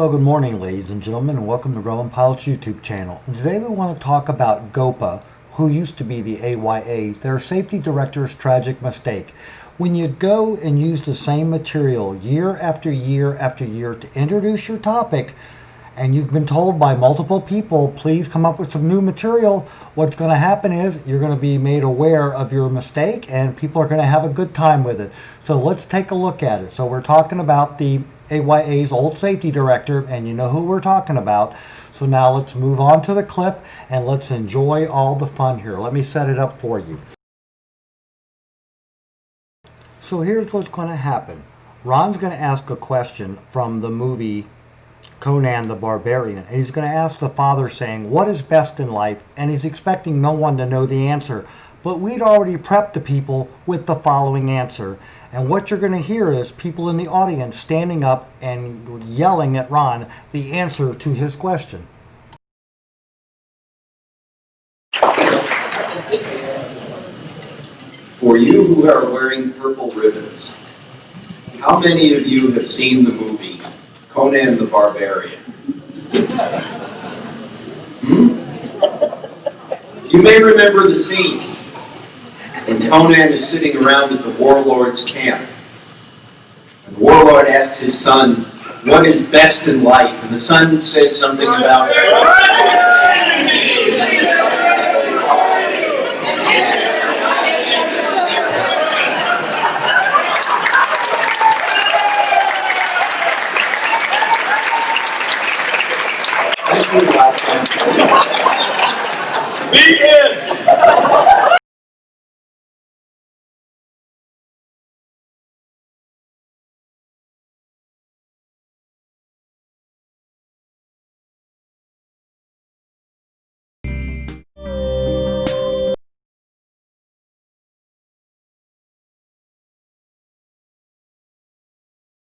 Well, good morning, ladies and gentlemen, and welcome to Grumman Pilots YouTube channel. And today we want to talk about GOPA, who used to be the AYA, their safety director's tragic mistake. When you go and use the same material year after year after year to introduce your topic, and you've been told by multiple people, please come up with some new material, what's going to happen is you're going to be made aware of your mistake and people are going to have a good time with it. So let's take a look at it. So we're talking about the AYA's old safety director, and you know who we're talking about. So now let's move on to the clip and let's enjoy all the fun here. Let me set it up for you. So here's what's going to happen. Ron's going to ask a question from the movie Conan the Barbarian, and he's going to ask the father saying, what is best in life? And he's expecting no one to know the answer. But we'd already prepped the people with the following answer. And what you're going to hear is people in the audience standing up and yelling at Ron the answer to his question. For you who are wearing purple ribbons, how many of you have seen the movie Conan the Barbarian? You may remember the scene when Conan is sitting around at the warlord's camp. And the warlord asks his son, what is best in life? And the son says something about begin!